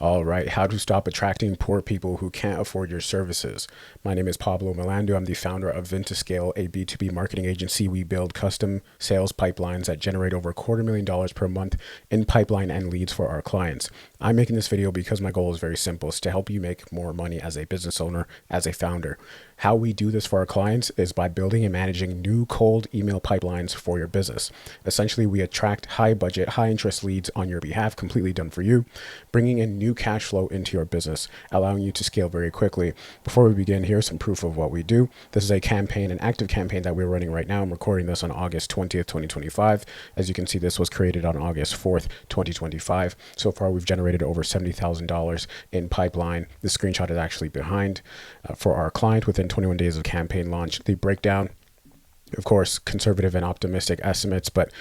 All right, how to stop attracting poor people who can't afford your services. My name is Pablo Milando. I'm the founder of Vintascale, a B2B marketing agency. We build custom sales pipelines that generate over $250,000 per month in pipeline and leads for our clients. I'm making this video because my goal is very simple. It's to help you make more money as a business owner, as a founder. How we do this for our clients is by building and managing new cold email pipelines for your business. Essentially, we attract high budget, high interest leads on your behalf, completely done for you, bringing in new cash flow into your business, allowing you to scale very quickly. Before we begin, here's some proof of what we do. This is a campaign, an active campaign that we're running right now. I'm recording this on August 20th, 2025. As you can see, this was created on August 4th, 2025. So far, we've generated over $70,000 in pipeline. The screenshot is actually behind for our client within 21 days of campaign launch. The breakdown, of course, conservative and optimistic estimates, but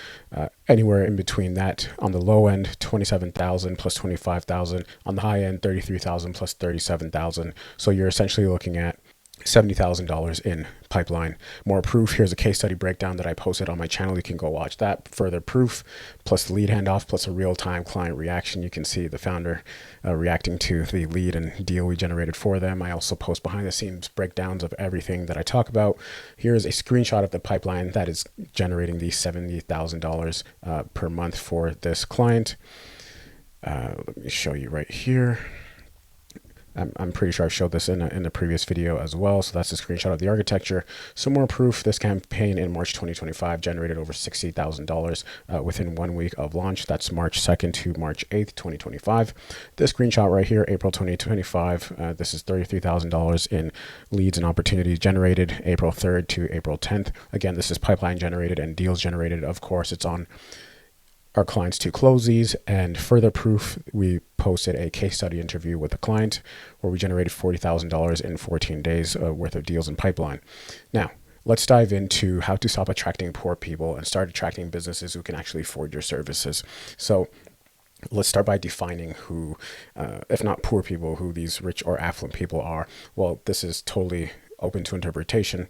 anywhere in between that. On the low end, 27,000 plus 25,000. On the high end, 33,000 plus 37,000. So you're essentially looking at $70,000 in pipeline. More proof. Here's a case study breakdown that I posted on my channel. You can go watch that. Further proof, plus the lead handoff, plus a real-time client reaction. You can see the founder reacting to the lead and deal we generated for them. I also post behind the scenes breakdowns of everything that I talk about. Here's a screenshot of the pipeline that is generating the $70,000 per month for this client. Let me show you right here. I'm pretty sure I showed this in the previous video as well. So that's a screenshot of the architecture. Some more proof. This campaign in March 2025 generated over $60,000 within 1 week of launch. That's March 2nd to March 8th, 2025. This screenshot right here, April 2025, this is $33,000 in leads and opportunities generated April 3rd to April 10th. Again, this is pipeline generated and deals generated. Of course, it's on our clients to close these. And further proof, we posted a case study interview with a client where we generated $40,000 in 14 days worth of deals in pipeline. Now, let's dive into how to stop attracting poor people and start attracting businesses who can actually afford your services. So let's start by defining who, if not poor people, who these rich or affluent people are. Well, this is totally open to interpretation,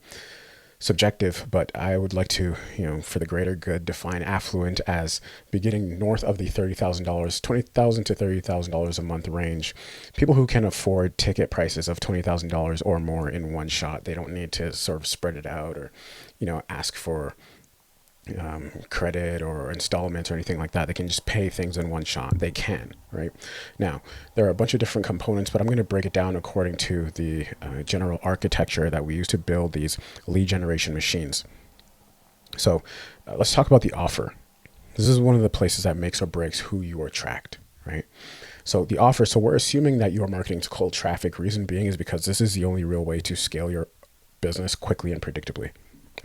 subjective, but I would like to, for the greater good, define affluent as beginning north of the $30,000, $20,000 to $30,000 a month range. People who can afford ticket prices of $20,000 or more in one shot. They don't need to sort of spread it out or, ask for credit or installments or anything like that. They can just pay things in one shot. They can, right? Now, there are a bunch of different components, but I'm going to break it down according to the general architecture that we use to build these lead generation machines. So let's talk about the offer. This is one of the places that makes or breaks who you attract, right? So the offer, so we're assuming that you are marketing to cold traffic. Reason being is because this is the only real way to scale your business quickly and predictably.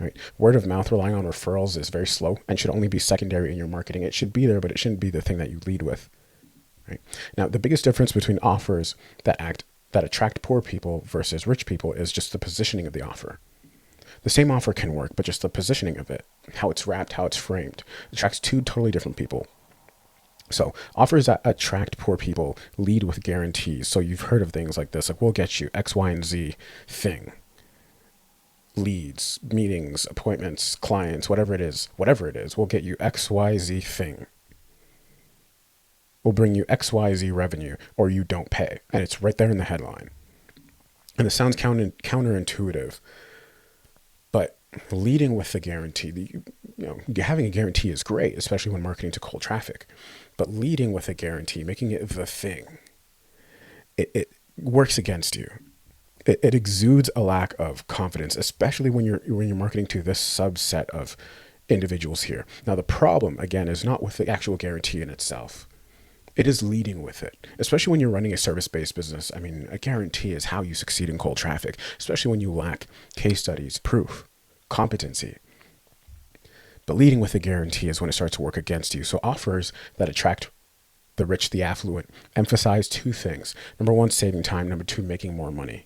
Right. Word of mouth relying on referrals is very slow and should only be secondary in your marketing. It should be there, but it shouldn't be the thing that you lead with. Right. Now, the biggest difference between offers that attract poor people versus rich people is just the positioning of the offer. The same offer can work, but just the positioning of it, how it's wrapped, how it's framed, attracts two totally different people. So offers that attract poor people lead with guarantees. So you've heard of things like this, like we'll get you X, Y, and Z thing. Leads, meetings, appointments, clients, whatever it is, we'll get you XYZ thing. We'll bring you XYZ revenue or you don't pay. And it's right there in the headline. And it sounds counterintuitive, but leading with the guarantee, having a guarantee is great, especially when marketing to cold traffic, but leading with a guarantee, making it the thing, it works against you. It exudes a lack of confidence, especially when you're marketing to this subset of individuals here. Now, the problem, again, is not with the actual guarantee in itself. It is leading with it, especially when you're running a service-based business. I mean, a guarantee is how you succeed in cold traffic, especially when you lack case studies, proof, competency. But leading with a guarantee is when it starts to work against you. So offers that attract the rich, the affluent, emphasize two things. Number one, saving time. Number two, making more money.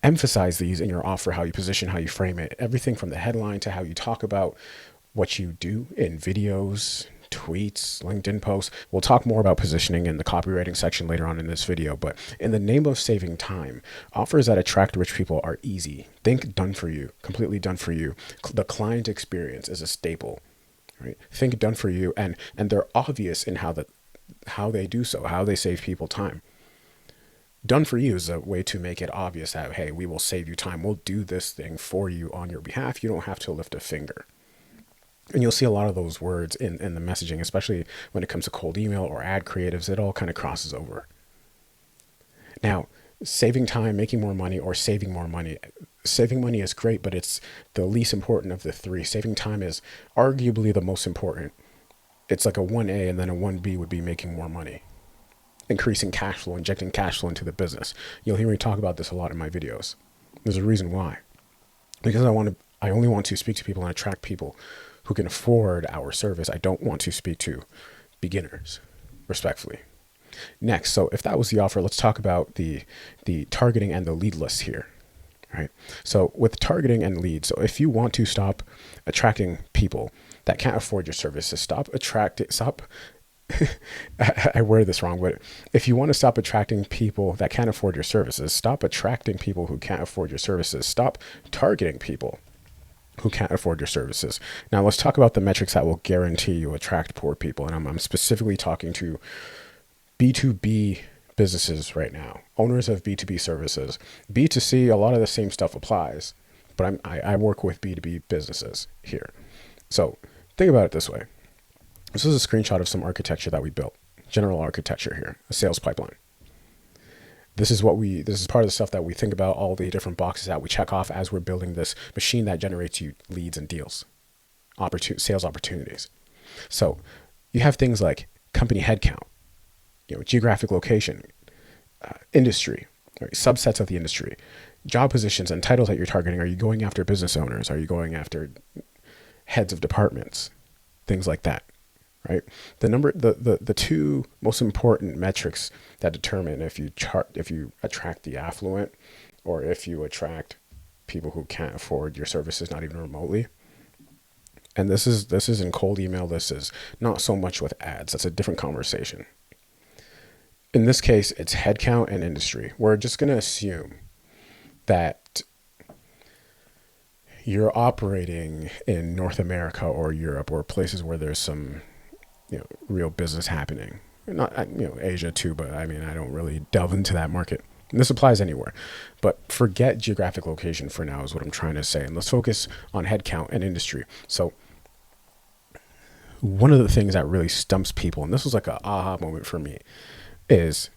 Emphasize these in your offer, how you position, how you frame it, everything from the headline to how you talk about what you do in videos, tweets, LinkedIn posts. We'll talk more about positioning in the copywriting section later on in this video, but in the name of saving time, offers that attract rich people are easy. Think done for you, completely done for you. The client experience is a staple, right? Think done for you, and they're obvious in how how they do so, how they save people time. Done for you is a way to make it obvious that, hey, we will save you time. We'll do this thing for you on your behalf. You don't have to lift a finger. And you'll see a lot of those words in the messaging, especially when it comes to cold email or ad creatives. It all kind of crosses over. Now, saving time, making more money, or saving more money. Saving money is great, but it's the least important of the three. Saving time is arguably the most important. It's like a 1A, and then a 1B would be making more money. Increasing cash flow, injecting cash flow into the business. You'll hear me talk about this a lot in my videos. There's a reason why. Because I only want to speak to people and attract people who can afford our service. I don't want to speak to beginners, respectfully. Next, so if that was the offer, let's talk about the targeting and the lead list here. Right. So with targeting and leads, so if you want to stop attracting people that can't afford your services, stop. I worded this wrong, but if you want to stop attracting people that can't afford your services, stop attracting people who can't afford your services, stop targeting people who can't afford your services. Now let's talk about the metrics that will guarantee you attract poor people. And I'm specifically talking to B2B businesses right now, owners of B2B services. B2C, a lot of the same stuff applies, but I work with B2B businesses here. So think about it this way. This is a screenshot of some architecture that we built, general architecture here, a sales pipeline. This is part of the stuff that we think about, all the different boxes that we check off as we're building this machine that generates you leads and deals, sales opportunities. So you have things like company headcount, geographic location, industry, right, subsets of the industry, job positions and titles that you're targeting. Are you going after business owners? Are you going after heads of departments? Things like that. Right. The two most important metrics that determine if you attract the affluent or if you attract people who can't afford your services, not even remotely. And this is in cold email. This is not so much with ads. That's a different conversation. In this case, it's headcount and industry. We're just going to assume that you're operating in North America or Europe or places where there's some real business happening. Not, Asia too, but I don't really delve into that market. And this applies anywhere, but forget geographic location for now is what I'm trying to say. And let's focus on headcount and industry. So one of the things that really stumps people, and this was like an aha moment for me, is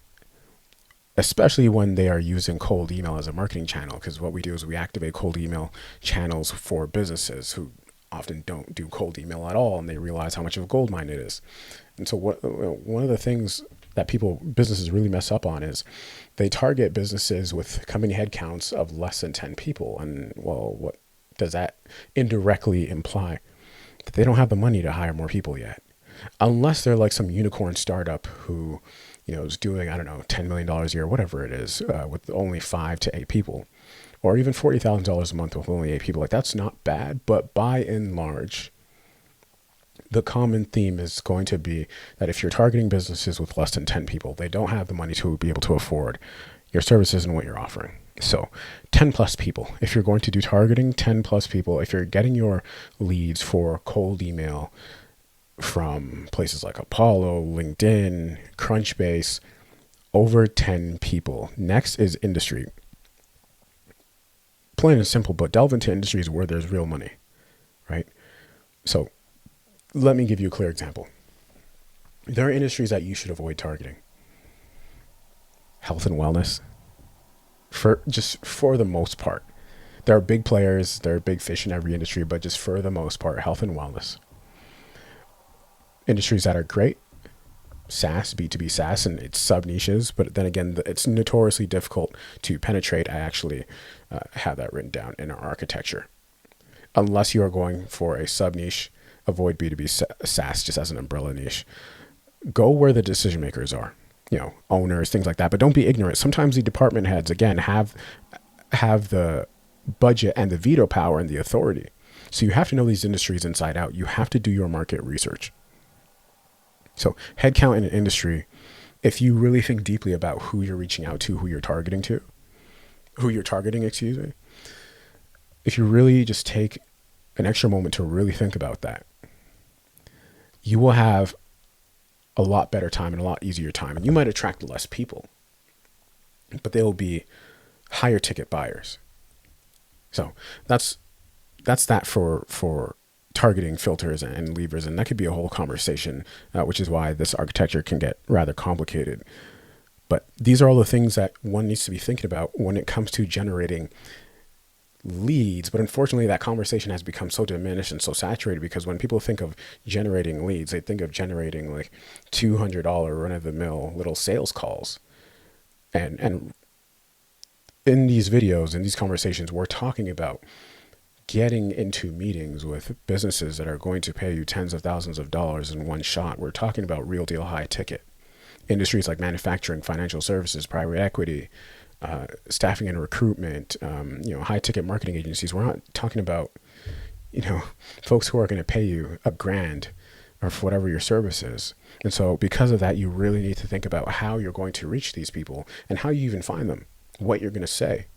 especially when they are using cold email as a marketing channel, because what we do is we activate cold email channels for businesses who often don't do cold email at all, and they realize how much of a gold mine it is. And so one of the things that businesses really mess up on is they target businesses with company headcounts of less than 10 people. And well, what does that indirectly imply? That they don't have the money to hire more people yet, unless they're like some unicorn startup who, is doing, $10 million a year, whatever it is, with only 5 to 8 people. Or even $40,000 a month with only 8 people. Like, that's not bad, but by and large, the common theme is going to be that if you're targeting businesses with less than 10 people, they don't have the money to be able to afford your services and what you're offering. So 10 plus people. If you're going to do targeting, 10 plus people. If you're getting your leads for cold email from places like Apollo, LinkedIn, Crunchbase, over 10 people. Next is industry. Plain and simple, but delve into industries where there's real money, right? So let me give you a clear example. There are industries that you should avoid targeting. Health and wellness, for the most part. There are big players, there are big fish in every industry, but just for the most part, health and wellness. Industries that are great, SaaS, B2B SaaS, and it's sub niches, but then again, it's notoriously difficult to penetrate. I actually have that written down in our architecture. Unless you are going for a sub niche, avoid B2B SaaS just as an umbrella niche. Go where the decision makers are, owners, things like that, but don't be ignorant. Sometimes the department heads, again, have the budget and the veto power and the authority. So you have to know these industries inside out. You have to do your market research. So headcount in an industry, if you really think deeply about who you're reaching out to, who you're targeting, if you really just take an extra moment to really think about that, you will have a lot better time and a lot easier time. And you might attract less people, but they will be higher ticket buyers. So that's that for targeting filters and levers. And that could be a whole conversation, which is why this architecture can get rather complicated. But these are all the things that one needs to be thinking about when it comes to generating leads. But unfortunately, that conversation has become so diminished and so saturated, because when people think of generating leads, they think of generating like $200 run-of-the-mill little sales calls. And in these videos, in these conversations, we're talking about getting into meetings with businesses that are going to pay you tens of thousands of dollars in one shot. We're talking about real deal high ticket industries like manufacturing, financial services, private equity, staffing and recruitment, high ticket marketing agencies. We're not talking about, folks who are going to pay you $1,000 or for whatever your service is. And so because of that, you really need to think about how you're going to reach these people and how you even find them, what you're going to say.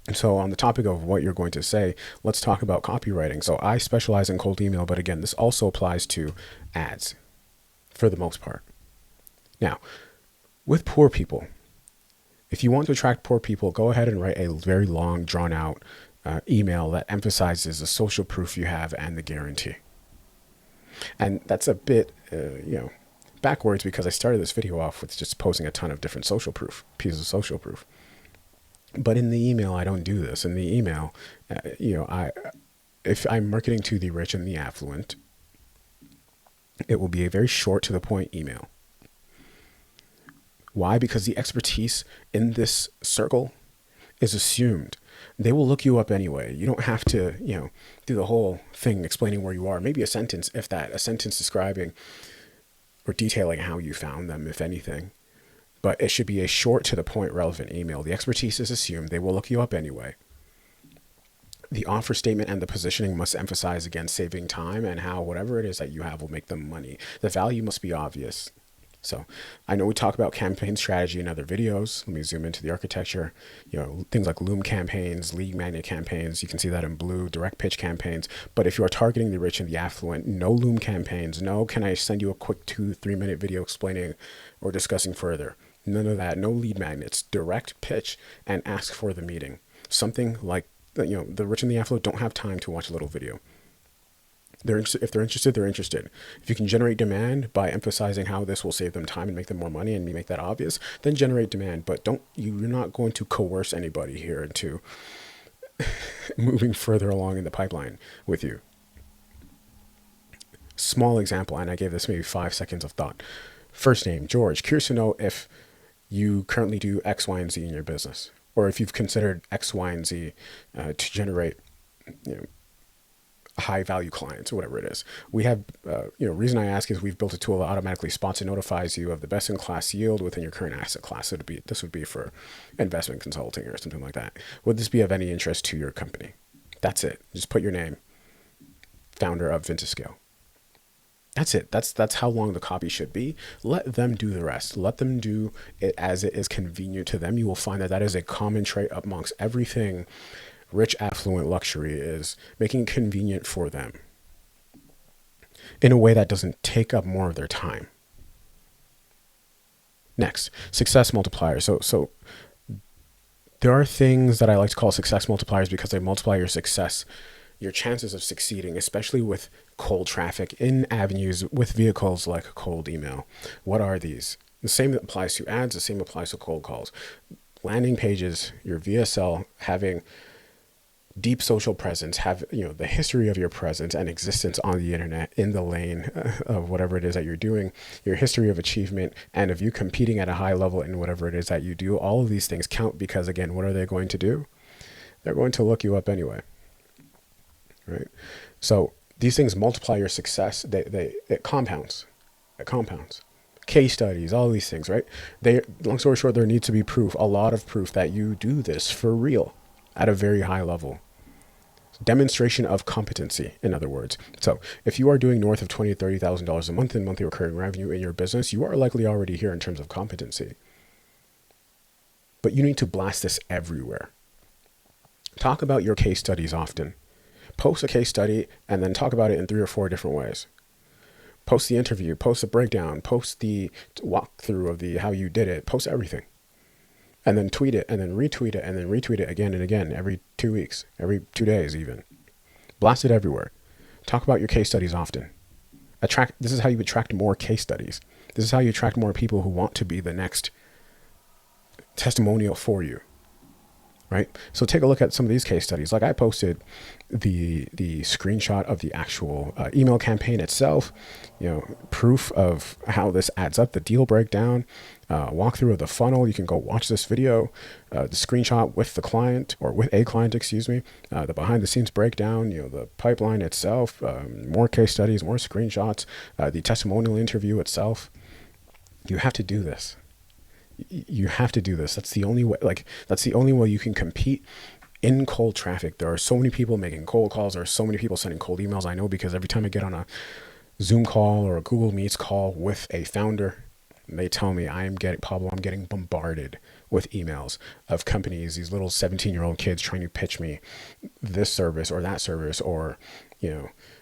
And so on the topic of what you're going to say, let's talk about copywriting. So I specialize in cold email, but again, this also applies to ads for the most part. Now, with poor people, if you want to attract poor people, go ahead and write a very long, drawn-out email that emphasizes the social proof you have and the guarantee. And that's a bit, backwards, because I started this video off with just posting a ton of different pieces of social proof. But in the email, I don't do this. In the email, if I'm marketing to the rich and the affluent, it will be a very short to the point email. Why? Because the expertise in this circle is assumed. They will look you up anyway. You don't have to, do the whole thing explaining where you are. Maybe a sentence, if that, a sentence describing or detailing how you found them, if anything. But it should be a short to the point relevant email. The expertise is assumed. They will look you up anyway. The offer statement and the positioning must emphasize, again, saving time and how whatever it is that you have will make them money. The value must be obvious. So I know we talk about campaign strategy in other videos. Let me zoom into the architecture. Things like Loom campaigns, lead magnet campaigns. You can see that in blue, direct pitch campaigns. But if you are targeting the rich and the affluent, no Loom campaigns. No, can I send you a quick 2-3 minute video explaining or discussing further? None of that. No lead magnets. Direct pitch and ask for the meeting. Something like, the rich and the affluent don't have time to watch a little video. If they're interested, they're interested. If you can generate demand by emphasizing how this will save them time and make them more money and make that obvious, then generate demand. But you're not going to coerce anybody here into moving further along in the pipeline with you. Small example, and I gave this maybe 5 seconds of thought. First name, George. Curious to know if you currently do X, Y, and Z in your business, or if you've considered X, Y, and Z to generate, high value clients or whatever it is. We have, reason I ask is we've built a tool that automatically spots and notifies you of the best in class yield within your current asset class. This would be for investment consulting or something like that. Would this be of any interest to your company? That's it. Just put your name, founder of Vintascale. That's it. That's how long the copy should be. Let them do the rest. Let them do it as it is convenient to them. You will find that is a common trait amongst everything rich, affluent luxury is, making it convenient for them in a way that doesn't take up more of their time. Next, success multipliers. So there are things that I like to call success multipliers because they multiply your success, your chances of succeeding, especially with cold traffic in avenues with vehicles like cold email. What are these? The same applies to ads, the same applies to cold calls. Landing pages, your VSL, having deep social presence, have the history of your presence and existence on the internet in the lane of whatever it is that you're doing, your history of achievement, and of you competing at a high level in whatever it is that you do. All of these things count because, again, what are they going to do? They're going to look you up anyway, right? So these things multiply your success. It compounds. Case studies, all these things, right? Long story short, there needs to be proof, a lot of proof that you do this for real at a very high level. Demonstration of competency, in other words. So if you are doing north of $20,000 to $30,000 a month in monthly recurring revenue in your business, you are likely already here in terms of competency. But you need to blast this everywhere. Talk about your case studies often. Post a case study and then talk about it in 3 or 4 different ways. Post the interview, post the breakdown, post the walkthrough of the how you did it, post everything. And then tweet it, and then retweet it, and then retweet it again and again every 2 weeks, every 2 days even. Blast it everywhere. Talk about your case studies often. This is how you attract more case studies. This is how you attract more people who want to be the next testimonial for you. Right? So take a look at some of these case studies. Like I posted the screenshot of the actual email campaign itself, proof of how this adds up, the deal breakdown, walkthrough of the funnel. You can go watch this video, the screenshot with the client or with a client, the behind the scenes breakdown, the pipeline itself, more case studies, more screenshots, the testimonial interview itself. You have to do this. You have to do this. That's the only way. That's the only way you can compete in cold traffic. There are so many people making cold calls. There are so many people sending cold emails. I know, because every time I get on a Zoom call or a Google Meets call with a founder, they tell me, I'm getting bombarded with emails of companies, these little 17-year-old kids trying to pitch me this service or that service, or,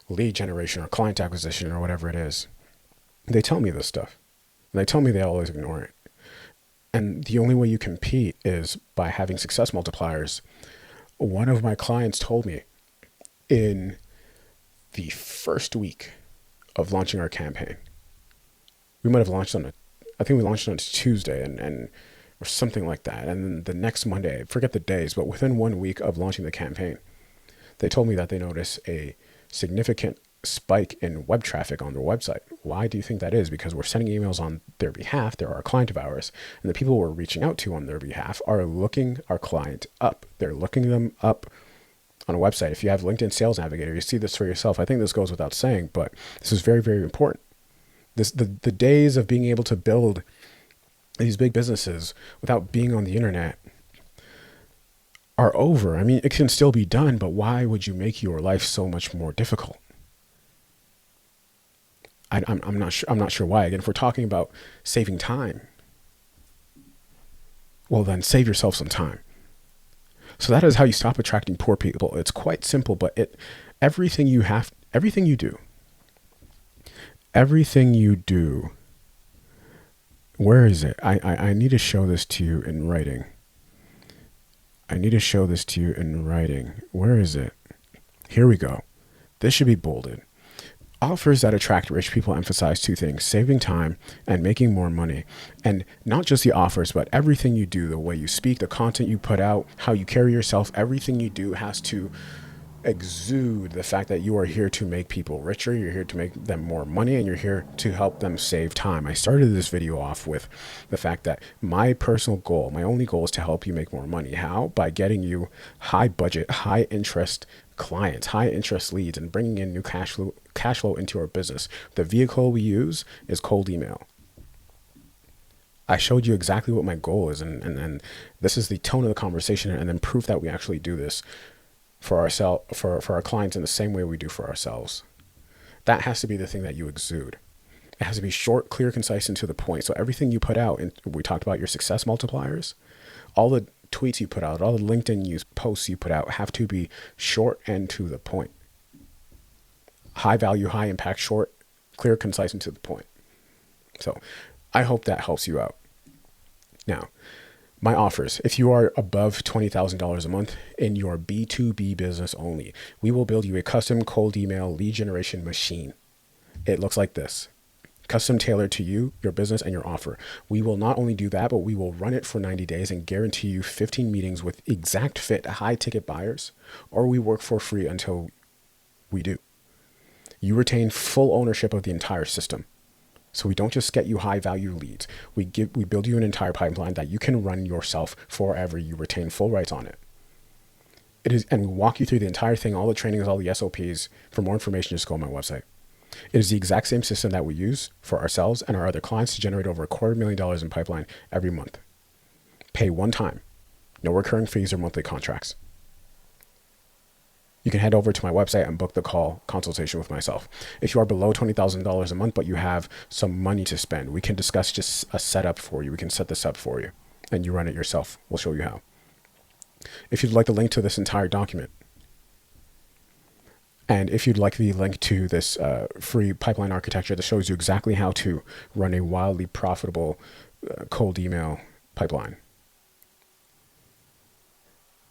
lead generation or client acquisition or whatever it is. They tell me this stuff, and they tell me they always ignore it. And the only way you compete is by having success multipliers. One of my clients told me in the first week of launching our campaign, we might have launched on a Tuesday and or something like that. And then the next Monday, I forget the days, but within 1 week of launching the campaign, they told me that they noticed a significant spike in web traffic on their website. Why do you think that is? Because we're sending emails on their behalf. They're our client of ours, and the people we're reaching out to on their behalf are looking our client up. They're looking them up on a website. If you have LinkedIn Sales Navigator, you see this for yourself. I think this goes without saying, but this is very, very important. The days of being able to build these big businesses without being on the internet are over. I mean, it can still be done, but why would you make your life so much more difficult? I'm not sure why. Again, if we're talking about saving time, well then save yourself some time. So that is how you stop attracting poor people. It's quite simple, but everything you do, where is it? I need to show this to you in writing. Where is it? Here we go. This should be bolded. Offers that attract rich people emphasize two things: saving time and making more money. And not just the offers, but everything you do, the way you speak, the content you put out, how you carry yourself, everything you do has to exude the fact that you are here to make people richer, you're here to make them more money, and you're here to help them save time. I started this video off with the fact that my personal goal, my only goal, is to help you make more money. How? By getting you high budget, high interest clients, high interest leads, and bringing in new cash flow into our business. The vehicle we use is cold email. I showed you exactly what my goal is, and this is the tone of the conversation, and then proof that we actually do this for our clients in the same way we do for ourselves. That has to be the thing that you exude. It has to be short, clear, concise, and to the point. So everything you put out, and we talked about your success multipliers, all the tweets you put out, all the LinkedIn posts you put out have to be short and to the point. High value, high impact, short, clear, concise, and to the point. So I hope that helps you out. Now, my offers: if you are above $20,000 a month in your B2B business only, we will build you a custom cold email lead generation machine. It looks like this. Custom tailored to you, your business, and your offer. We will not only do that, but we will run it for 90 days and guarantee you 15 meetings with exact fit high ticket buyers, or we work for free until we do. You retain full ownership of the entire system. So we don't just get you high value leads. We build you an entire pipeline that you can run yourself forever. You retain full rights on it. And we walk you through the entire thing, all the trainings, all the SOPs. For more information, just go on my website. It is the exact same system that we use for ourselves and our other clients to generate over $250,000 in pipeline every month. Pay one time. No recurring fees or monthly contracts. You can head over to my website and book the consultation with myself. If you are below $20,000 a month, but you have some money to spend, we can discuss just a setup for you. We can set this up for you and you run it yourself. We'll show you how. If you'd like the link to this entire document, And if you'd like the link to this free pipeline architecture that shows you exactly how to run a wildly profitable cold email pipeline,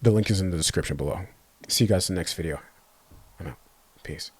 the link is in the description below. See you guys in the next video. I'm out. Peace.